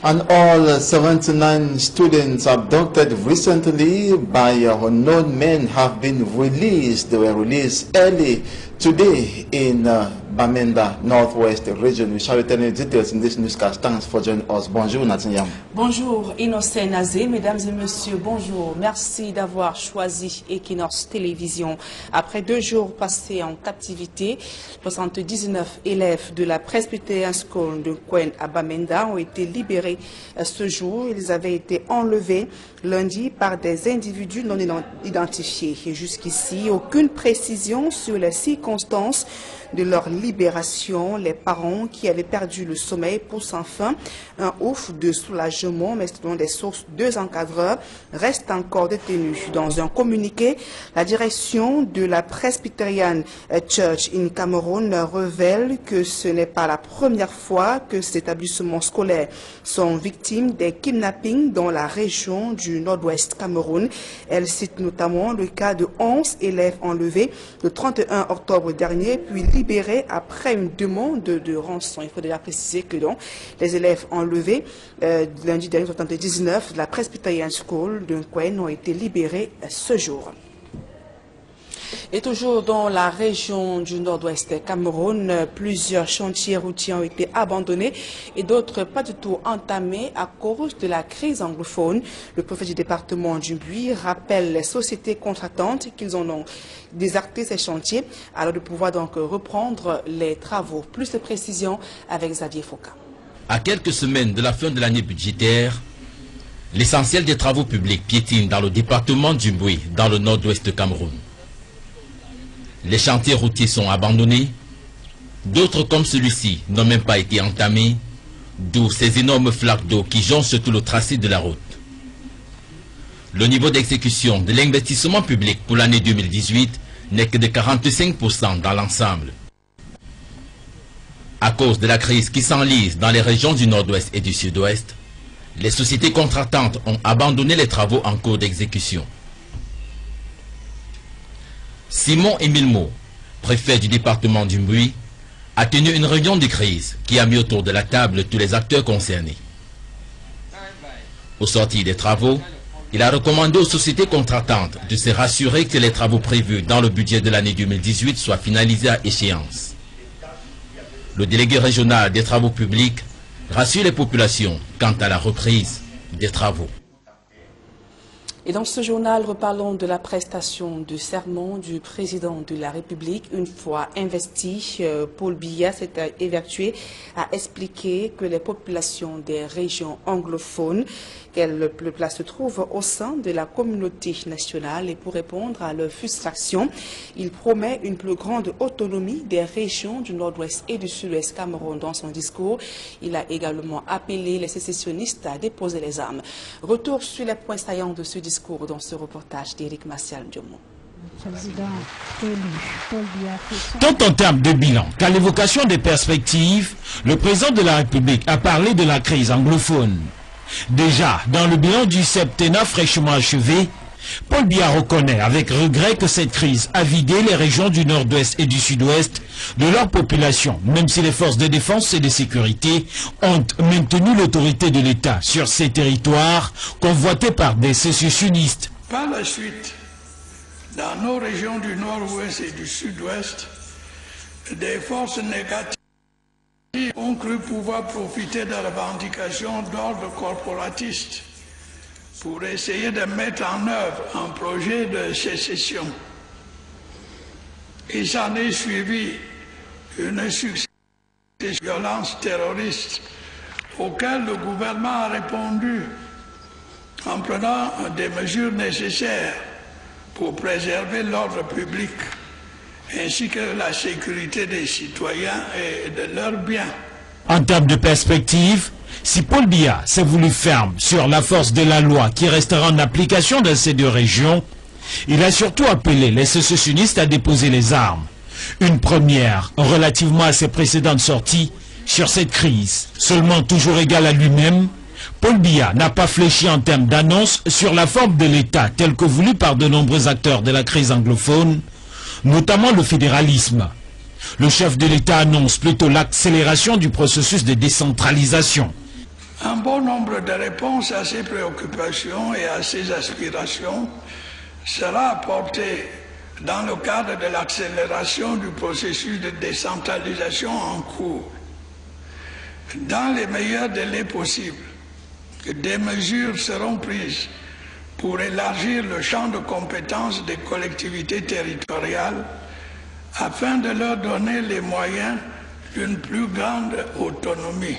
And all 79 students abducted recently by unknown men have been released. They were released early today in Bamenda, Northwest region. We shall return you details in this newscast. Thanks for joining us. Bonjour, Nathan Yam. Bonjour, Innocent Nazé. Mesdames et messieurs, bonjour. Merci d'avoir choisi Equinox Télévision. Après 2 jours passés en captivité, 79 élèves de la Presbyterian School de Kwen à Bamenda ont été libérés ce jour. Ils avaient été enlevés lundi par des individus non identifiés. Et jusqu'ici, aucune précision sur les circonstances de leur libération. Les parents qui avaient perdu le sommeil poussent enfin un ouf de soulagement, mais selon des sources, 2 encadreurs restent encore détenus. Dans un communiqué, la direction de la Presbyterian Church in Cameroun révèle que ce n'est pas la première fois que ces établissements scolaires sont victimes des kidnappings dans la région du nord-ouest Cameroun. Elle cite notamment le cas de 11 élèves enlevés le 31 octobre dernier, puis libérés après une demande de rançon. Il faut déjà préciser que donc, les élèves enlevés lundi dernier, 79 de la Presbyterian School de Nkwen ont été libérés ce jour. Et toujours dans la région du nord-ouest Cameroun, plusieurs chantiers routiers ont été abandonnés et d'autres pas du tout entamés à cause de la crise anglophone. Le préfet du département du Buis rappelle les sociétés contractantes qu'ils en ont déserté ces chantiers, alors de pouvoir donc reprendre les travaux. Plus de précisions avec Xavier Foucault. À quelques semaines de la fin de l'année budgétaire, l'essentiel des travaux publics piétine dans le département du Buis, dans le nord-ouest du Cameroun. Les chantiers routiers sont abandonnés, d'autres comme celui-ci n'ont même pas été entamés, d'où ces énormes flaques d'eau qui jonchent tout le tracé de la route. Le niveau d'exécution de l'investissement public pour l'année 2018 n'est que de 45% dans l'ensemble. À cause de la crise qui s'enlise dans les régions du nord-ouest et du sud-ouest, les sociétés contractantes ont abandonné les travaux en cours d'exécution. Simon Emilmo, préfet du département du Buis, a tenu une réunion de crise qui a mis autour de la table tous les acteurs concernés. Au sortir des travaux, il a recommandé aux sociétés contractantes de se rassurer que les travaux prévus dans le budget de l'année 2018 soient finalisés à échéance. Le délégué régional des travaux publics rassure les populations quant à la reprise des travaux. Et dans ce journal, reparlons de la prestation de serment du président de la République. Une fois investi, Paul Biya s'est évertué à expliquer que les populations des régions anglophones, qu'elles se trouvent au sein de la communauté nationale, et pour répondre à leur frustration, il promet une plus grande autonomie des régions du nord-ouest et du sud-ouest Cameroun. Dans son discours, il a également appelé les sécessionnistes à déposer les armes. Retour sur les points saillants de ce discours dans ce reportage d'Éric Martial Diomo. Tant en termes de bilan qu'à l'évocation des perspectives, le président de la République a parlé de la crise anglophone. Déjà, dans le bilan du septennat fraîchement achevé, Paul Biya reconnaît avec regret que cette crise a vidé les régions du nord-ouest et du sud-ouest de leur population, même si les forces de défense et de sécurité ont maintenu l'autorité de l'État sur ces territoires convoités par des sécessionnistes. Par la suite, dans nos régions du nord-ouest et du sud-ouest, des forces négatives ont cru pouvoir profiter de la revendication d'ordre corporatiste pour essayer de mettre en œuvre un projet de sécession. Il s'en est suivi une succession de violences terroristes auxquelles le gouvernement a répondu en prenant des mesures nécessaires pour préserver l'ordre public ainsi que la sécurité des citoyens et de leurs biens. En termes de perspective, si Paul Biya s'est voulu ferme sur la force de la loi qui restera en application dans ces 2 régions, il a surtout appelé les sécessionnistes à déposer les armes. Une première relativement à ses précédentes sorties sur cette crise. Seulement toujours égal à lui-même, Paul Biya n'a pas fléchi en termes d'annonce sur la forme de l'État telle que voulue par de nombreux acteurs de la crise anglophone, notamment le fédéralisme. Le chef de l'État annonce plutôt l'accélération du processus de décentralisation. Un bon nombre de réponses à ces préoccupations et à ces aspirations sera apporté dans le cadre de l'accélération du processus de décentralisation en cours. Dans les meilleurs délais possibles, des mesures seront prises pour élargir le champ de compétences des collectivités territoriales afin de leur donner les moyens d'une plus grande autonomie.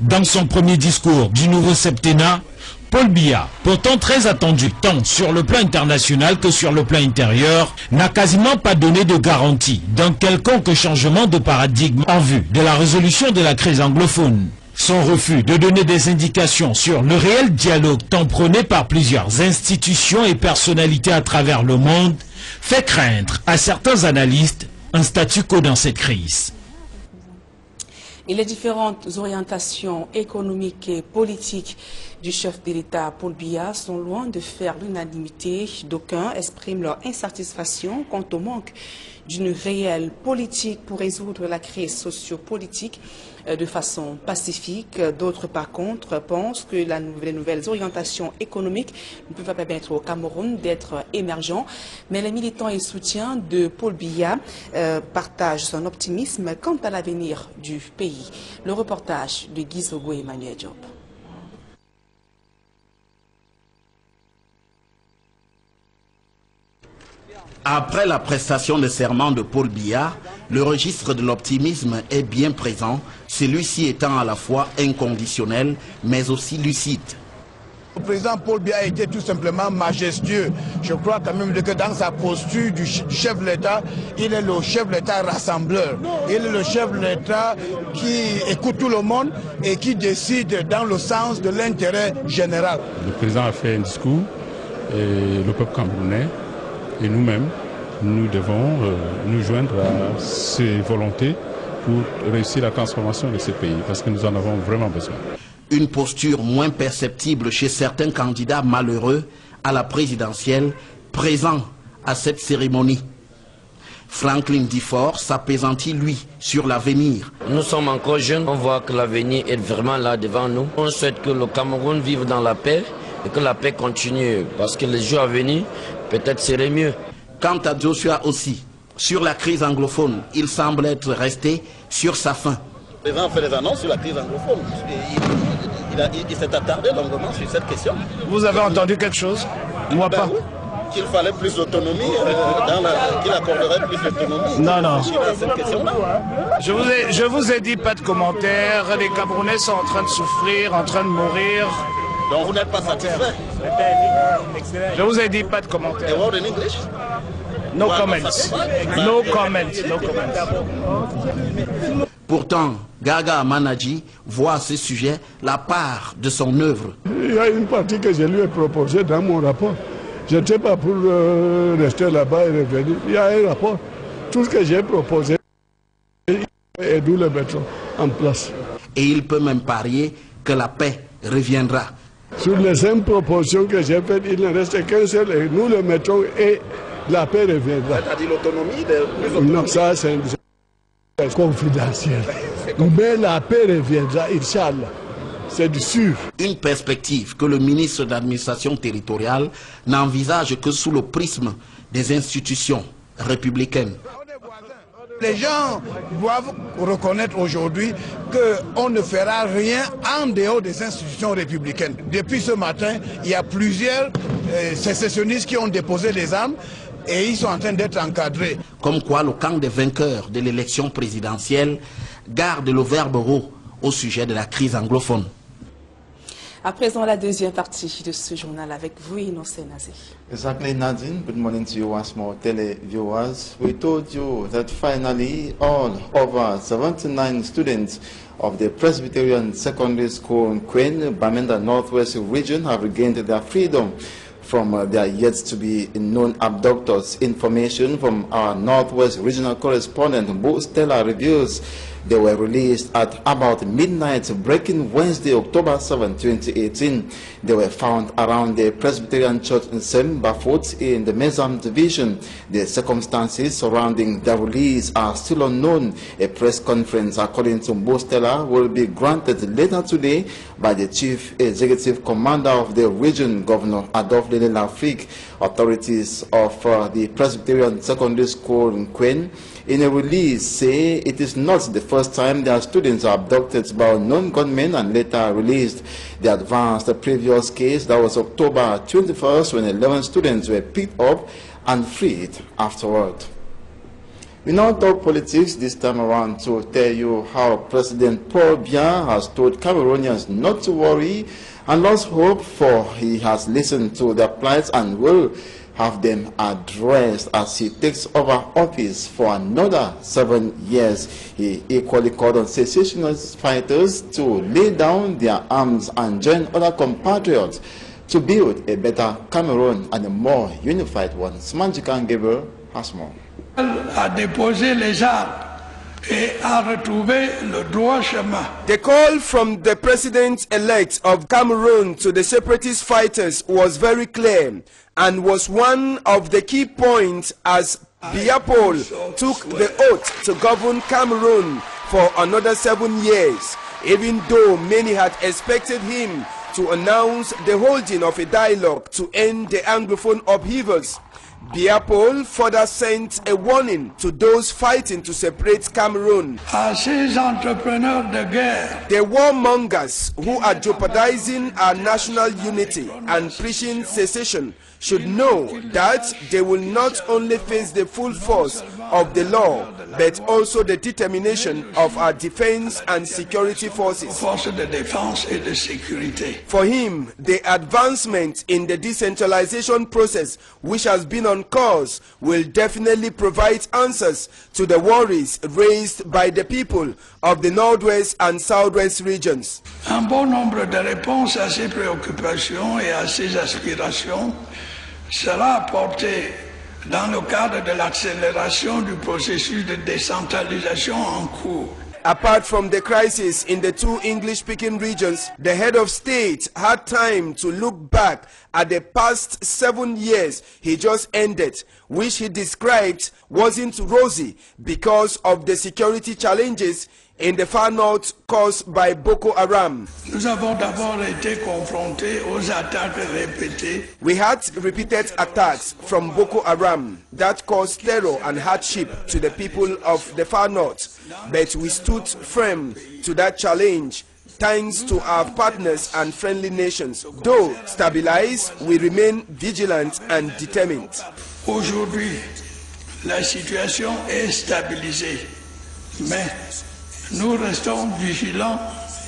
Dans son premier discours du nouveau septennat, Paul Biya, pourtant très attendu tant sur le plan international que sur le plan intérieur, n'a quasiment pas donné de garantie d'un quelconque changement de paradigme en vue de la résolution de la crise anglophone. Son refus de donner des indications sur le réel dialogue tant prôné par plusieurs institutions et personnalités à travers le monde fait craindre à certains analystes un statu quo dans cette crise. Et les différentes orientations économiques et politiques du chef de l'État, Paul Biya, sont loin de faire l'unanimité. D'aucuns expriment leur insatisfaction quant au manque d'une réelle politique pour résoudre la crise sociopolitique de façon pacifique. D'autres, par contre, pensent que les nouvelles orientations économiques ne peuvent pas permettre au Cameroun d'être émergent. Mais les militants et soutiens de Paul Biya partagent son optimisme quant à l'avenir du pays. Le reportage de Guy Sogo et Emmanuel Diop. Après la prestation de serment de Paul Biya, le registre de l'optimisme est bien présent, celui-ci étant à la fois inconditionnel mais aussi lucide. Le président Paul Biya était tout simplement majestueux. Je crois quand même que dans sa posture du chef de l'État, il est le chef de l'État rassembleur. Il est le chef de l'État qui écoute tout le monde et qui décide dans le sens de l'intérêt général. Le président a fait un discours et le peuple camerounais et nous-mêmes, nous devons nous joindre à ces volontés pour réussir la transformation de ce pays, parce que nous en avons vraiment besoin. Une posture moins perceptible chez certains candidats malheureux à la présidentielle présents à cette cérémonie. Franklin Difford s'apaisantit, lui, sur l'avenir. Nous sommes encore jeunes, on voit que l'avenir est vraiment là devant nous. On souhaite que le Cameroun vive dans la paix et que la paix continue, parce que les jours à venir, peut-être serait mieux. Quant à Joshua aussi, sur la crise anglophone, il semble être resté sur sa faim. Le président a fait des annonces sur la crise anglophone. Il s'est attardé longuement sur cette question. Vous avez entendu quelque chose? Moi pas. Oui. Qu'il fallait plus d'autonomie, qu'il accorderait plus d'autonomie. Non. Cette question-là. Je vous ai dit pas de commentaires. Les Camerounais sont en train de souffrir, en train de mourir. Donc vous n'êtes pas satisfait? Je vous ai dit pas de commentaires. A word in English? No comments. No comments. No comments. Pourtant, Gaga Amanadji voit à ce sujet la part de son œuvre. Il y a une partie que je lui ai proposée dans mon rapport. Je ne sais pas pour rester là-bas et revenir. Il y a un rapport. Tout ce que j'ai proposé, et nous le mettrons en place. Et il peut même parier que la paix reviendra. Sur les 5 propositions que j'ai faites, il ne reste qu'un seul et nous le mettrons et la paix reviendra. C'est-à-dire l'autonomie Non, ça c'est confidentiel. Mais la paix reviendra, Inch'Allah. C'est du sûr. Une perspective que le ministre de l'administration territoriale n'envisage que sous le prisme des institutions républicaines. Les gens doivent reconnaître aujourd'hui qu'on ne fera rien en dehors des institutions républicaines. Depuis ce matin, il y a plusieurs sécessionnistes qui ont déposé les armes et ils sont en train d'être encadrés. Comme quoi le camp des vainqueurs de l'élection présidentielle garde le verbe haut au sujet de la crise anglophone. À présent, la deuxième partie de ce journal avec vous, Innocent Nazé. Exactly, Nadine. Good morning to you once more, televiewers. We told you that finally all over 79 students of the Presbyterian Secondary School in Queen, Bamenda Northwest region have regained their freedom from their yet-to-be-known abductors. Information from our Northwest regional correspondent, Bo Stella, reveals They were released at about midnight, breaking Wednesday, October 7, 2018. They were found around the Presbyterian Church in St. Bafut in the Mezam Division. The circumstances surrounding their release are still unknown. A press conference, according to Bostella, will be granted later today by the Chief Executive Commander of the region, Governor Adolphe Lele Lafrique. Authorities of the Presbyterian Secondary School in Queen, in a release, say it is not the first time their students are abducted by unknown gunmen and later released. They advanced the previous case, that was October 21st, when 11 students were picked up and freed afterward. We now talk politics, this time around to tell you how President Paul Biya has told Cameroonians not to worry and lost hope, for he has listened to their plights and will have them addressed as he takes over office for another 7 years. He equally called on secessionist fighters to lay down their arms and join other compatriots to build a better Cameroon and a more unified one. Smanjikan Gabriel has more. A déposé les armes et a retrouvé le droit chemin. The call from the president-elect of Cameroon to the separatist fighters was very clear and was one of the key points as Biya Paul took the oath to govern Cameroon for another 7 years, even though many had expected him to announce the holding of a dialogue to end the Anglophone upheavals. Biya Paul further sent a warning to those fighting to separate Cameroon. À ces entrepreneurs de guerre, the warmongers who are jeopardizing our national unity and preaching secession should know that they will not only face the full force of the law, but also the determination of our defense and security forces. Forces de défense et de sécurité. For him, the advancement in the decentralization process, which has been on course, will definitely provide answers to the worries raised by the people of the Northwest and Southwest regions. Un bon nombre de réponses à ces préoccupations et à ces aspirations sera apporté dans le cadre de l'accélération du processus de décentralisation en cours. Apart from the crisis in the two English-speaking regions, the head of state had time to look back at the past 7 years he just ended, which he described wasn't rosy because of the security challenges in the far north caused by Boko Haram. Nous avons d'abord été confrontés aux attaques répétées. We had repeated attacks from Boko Haram that caused terror and hardship to the people of the far north, but we stood firm to that challenge thanks to our partners and friendly nations. Though stabilized, we remain vigilant and determined. Aujourd'hui, la situation est stabilisée, mais nous restons vigilants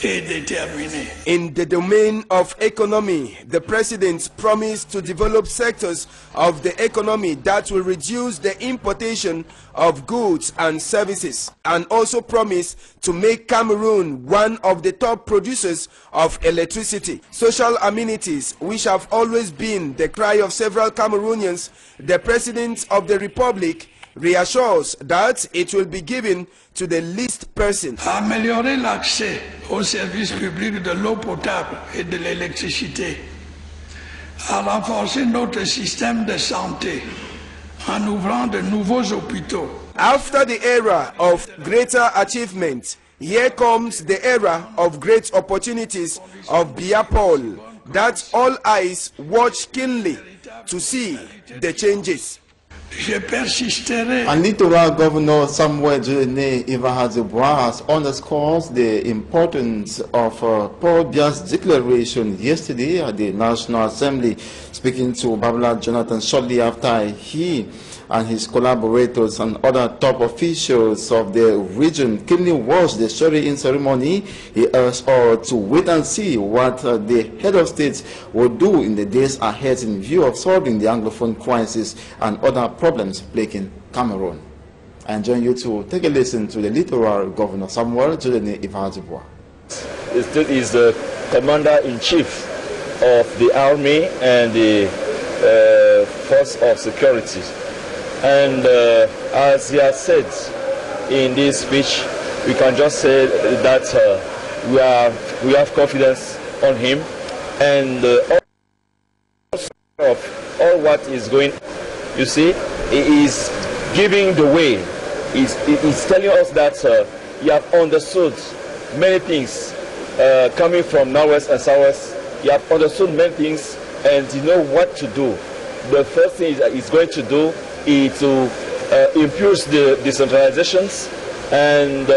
et déterminés. In the domain of economy, the president promised to develop sectors of the economy that will reduce the importation of goods and services, and also promised to make Cameroon one of the top producers of electricity. Social amenities, which have always been the cry of several Cameroonians, the president of the republic reassures that it will be given to the least person. Améliorer l'accès aux services publics de l'eau potable et de l'électricité, à renforcer notre système de santé en ouvrant de nouveaux hôpitaux. After the era of greater achievement, here comes the era of great opportunities of Biya Paul, that all eyes watch keenly to see the changes. And Littoral Governor Samuel Dieudonné Ivanhadzobois has underscored the importance of Paul Biya's declaration yesterday at the National Assembly. Speaking to Babla Jonathan shortly after he and his collaborators and other top officials of the region keenly watched the swearing-in ceremony, he urged all to wait and see what the head of state will do in the days ahead in view of solving the Anglophone crisis and other problems plaguing Cameroon. I enjoin you to take a listen to the Littoral Governor Samuel Dieudonné Ivanhadzobois. He still is the commander-in-chief of the army and the force of security. And as he has said in this speech, we can just say that we have confidence on him, and all what is going, you see, he is giving the way. He's telling us that he have understood many things coming from Northwest and Southwest. He have understood many things and he know what to do. The first thing he's going to do is to improve the decentralizations and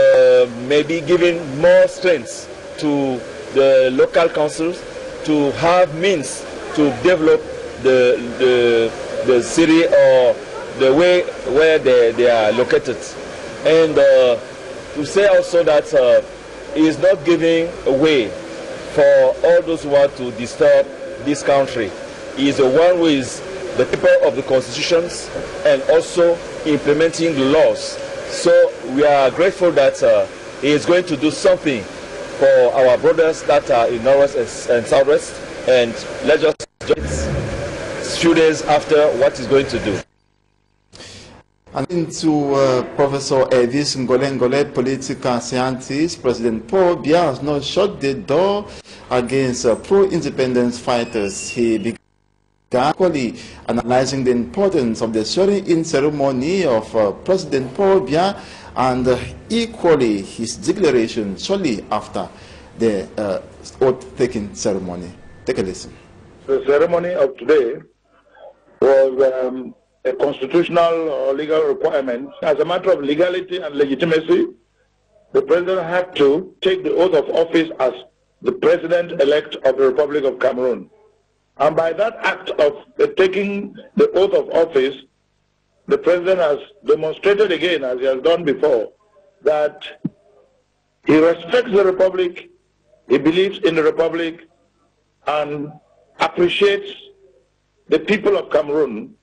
maybe giving more strength to the local councils to have means to develop the city or the way where they are located. And to say also that he is not giving away for all those who want to disturb this country. He is the one who is the keeper of the constitutions and also implementing the laws. So we are grateful that he is going to do something for our brothers that are in Northwest and Southwest, and let's just a few days after what he's going to do. And into Professor Elvis Ngole, political scientist, President Paul Biya has not shut the door against pro-independence fighters. He began equally analyzing the importance of the swearing-in ceremony of President Paul Biya and equally his declaration shortly after the oath-taking ceremony. Take a listen. The ceremony of today was a constitutional or legal requirement. As a matter of legality and legitimacy, the President had to take the oath of office as the President-elect of the Republic of Cameroon. And by that act of taking the oath of office, the President has demonstrated again, as he has done before, that he respects the Republic, he believes in the Republic, and appreciates the people of Cameroon,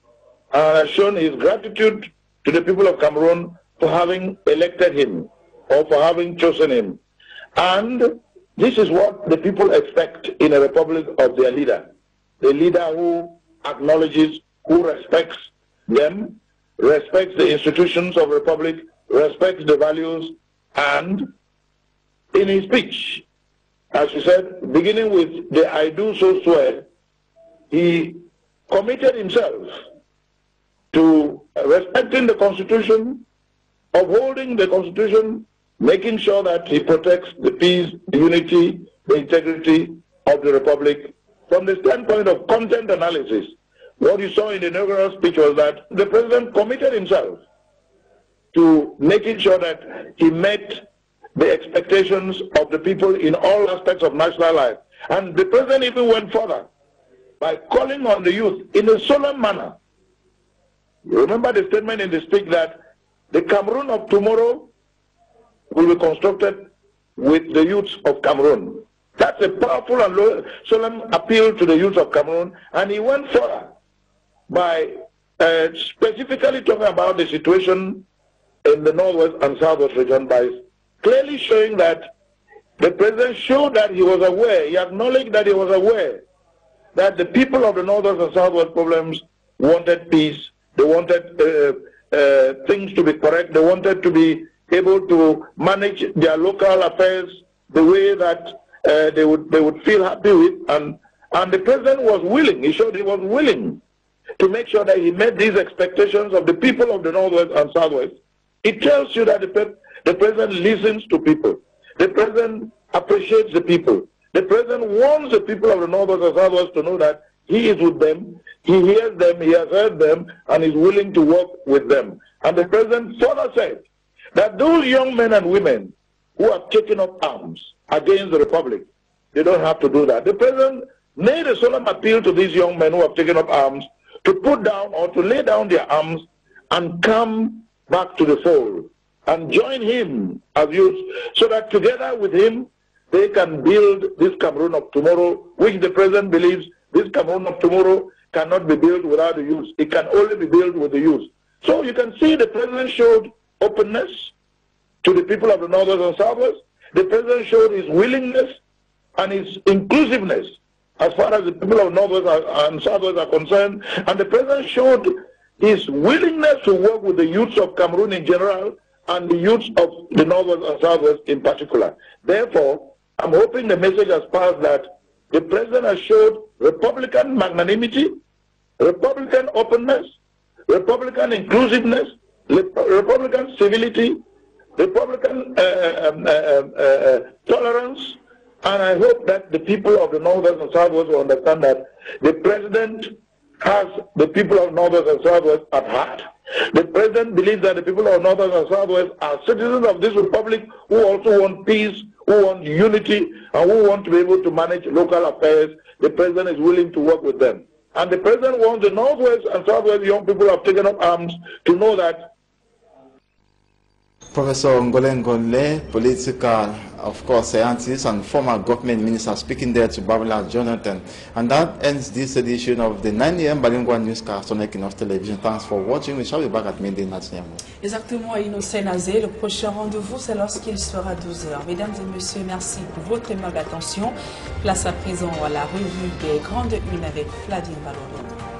and has shown his gratitude to the people of Cameroon for having elected him or for having chosen him. And this is what the people expect in a republic of their leader. The leader who acknowledges, who respects them, respects the institutions of the republic, respects the values, and in his speech, as he said, beginning with the I do so swear, he committed himself to respecting the Constitution, upholding the Constitution, making sure that he protects the peace, the unity, the integrity of the Republic. From the standpoint of content analysis, what you saw in the inaugural speech was that the President committed himself to making sure that he met the expectations of the people in all aspects of national life. And the President even went further by calling on the youth in a solemn manner. You remember the statement in the speech that the Cameroon of tomorrow will be constructed with the youths of Cameroon. That's a powerful and solemn appeal to the youth of Cameroon. And he went further by specifically talking about the situation in the Northwest and Southwest region by clearly showing that the President showed that he was aware, he acknowledged that he was aware that the people of the Northwest and Southwest problems wanted peace, they wanted things to be correct, they wanted to be able to manage their local affairs the way that they would feel happy with, and the President was willing, he showed he was willing to make sure that he met these expectations of the people of the Northwest and Southwest. It tells you that the President listens to people. The President appreciates the people. The President wants the people of the Northwest and Southwest to know that he is with them, he hears them, he has heard them, and is willing to work with them. And the President further said that those young men and women who have taken up arms against the Republic, they don't have to do that. The President made a solemn appeal to these young men who have taken up arms to put down or to lay down their arms and come back to the fold and join him as youth, so that together with him they can build this Cameroon of tomorrow, which the President believes this Cameroon of tomorrow cannot be built without the youth. It can only be built with the youth. So you can see the President showed openness to the people of the Northwest and Southwest. The President showed his willingness and his inclusiveness as far as the people of Northwest and Southwest are concerned. And the President showed his willingness to work with the youths of Cameroon in general and the youth of the Northwest and Southwest in particular. Therefore, I'm hoping the message has passed that the President has showed Republican magnanimity, Republican openness, Republican inclusiveness, Republican civility, Republican tolerance, and I hope that the people of the Northwest and Southwest will understand that the President has the people of Northwest and Southwest at heart. The President believes that the people of Northwest and Southwest are citizens of this republic who also want peace, who want unity, and who want to be able to manage local affairs. The President is willing to work with them. And the President wants the Northwest and Southwest young people who have taken up arms to know that. Professor Ngole Ngole, political, of course, scientist and former government minister, speaking there to Babylon Jonathan. And that ends this edition of the 9 AM bilingual newscast on Equinox Television. Thanks for watching. We shall be back at midday nationally. Exactement, Innocent Nazé. Le prochain rendez-vous, c'est lorsqu'il sera 12h. Mesdames et messieurs, merci pour votre aimable attention. Place à présent à la revue des grandes unes avec Vladimir Balodon.